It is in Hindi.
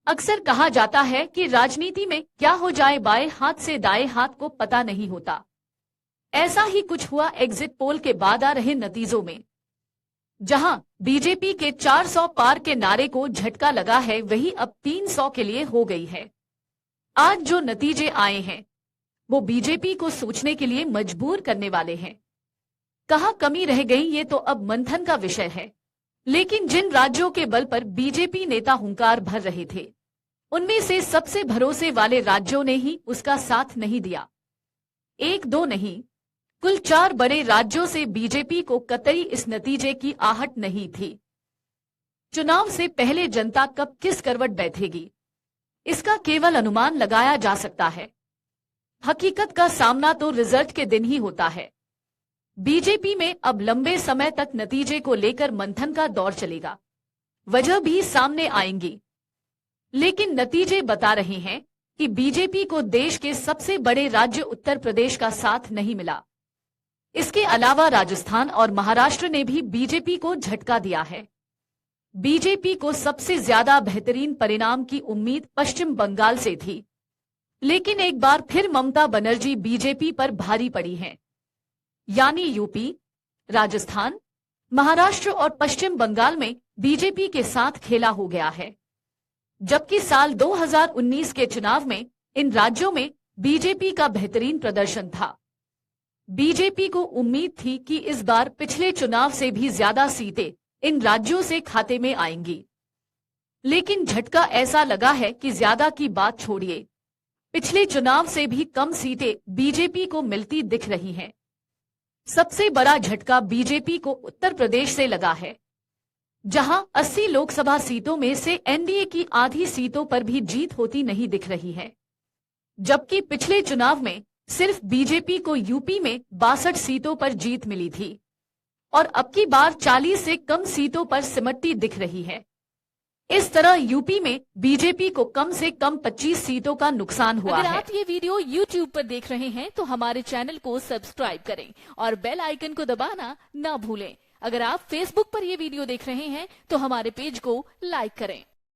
अक्सर कहा जाता है कि राजनीति में क्या हो जाए बाएं हाथ से दाएं हाथ को पता नहीं होता। ऐसा ही कुछ हुआ एग्जिट पोल के बाद आ रहे नतीजों में। जहां बीजेपी के 400 पार के नारे को झटका लगा है, वही अब 300 के लिए हो गई है। आज जो नतीजे आए हैं वो बीजेपी को सोचने के लिए मजबूर करने वाले हैं। कहां कमी रह गई ये तो अब मंथन का विषय है। लेकिन जिन राज्यों के बल पर बीजेपी नेता हुंकार भर रहे थे, उनमें से सबसे भरोसे वाले राज्यों ने ही उसका साथ नहीं दिया। एक दो नहीं, कुल 4 बड़े राज्यों से बीजेपी को कतई इस नतीजे की आहट नहीं थी। चुनाव से पहले जनता कब किस करवट बैठेगी, इसका केवल अनुमान लगाया जा सकता है। हकीकत का सामना तो रिजल्ट के दिन ही होता है। बीजेपी में अब लंबे समय तक नतीजे को लेकर मंथन का दौर चलेगा। वजह भी सामने आएंगी, लेकिन नतीजे बता रहे हैं कि बीजेपी को देश के सबसे बड़े राज्य उत्तर प्रदेश का साथ नहीं मिला। इसके अलावा राजस्थान और महाराष्ट्र ने भी बीजेपी को झटका दिया है। बीजेपी को सबसे ज्यादा बेहतरीन परिणाम की उम्मीद पश्चिम बंगाल से थी, लेकिन एक बार फिर ममता बनर्जी बीजेपी पर भारी पड़ी हैं। यानी यूपी, राजस्थान, महाराष्ट्र और पश्चिम बंगाल में बीजेपी के साथ खेला हो गया है। जबकि साल 2019 के चुनाव में इन राज्यों में बीजेपी का बेहतरीन प्रदर्शन था। बीजेपी को उम्मीद थी कि इस बार पिछले चुनाव से भी ज्यादा सीटें इन राज्यों से खाते में आएंगी, लेकिन झटका ऐसा लगा है कि ज्यादा की बात छोड़िए, पिछले चुनाव से भी कम सीटें बीजेपी को मिलती दिख रही हैं। सबसे बड़ा झटका बीजेपी को उत्तर प्रदेश से लगा है, जहां 80 लोकसभा सीटों में से एनडीए की आधी सीटों पर भी जीत होती नहीं दिख रही है। जबकि पिछले चुनाव में सिर्फ बीजेपी को यूपी में 62 सीटों पर जीत मिली थी और अब की बार 40 से कम सीटों पर सिमटती दिख रही है। इस तरह यूपी में बीजेपी को कम से कम 25 सीटों का नुकसान हुआ है। अगर आप ये वीडियो YouTube पर देख रहे हैं तो हमारे चैनल को सब्सक्राइब करें और बेल आइकन को दबाना ना भूलें। अगर आप Facebook पर ये वीडियो देख रहे हैं तो हमारे पेज को लाइक करें।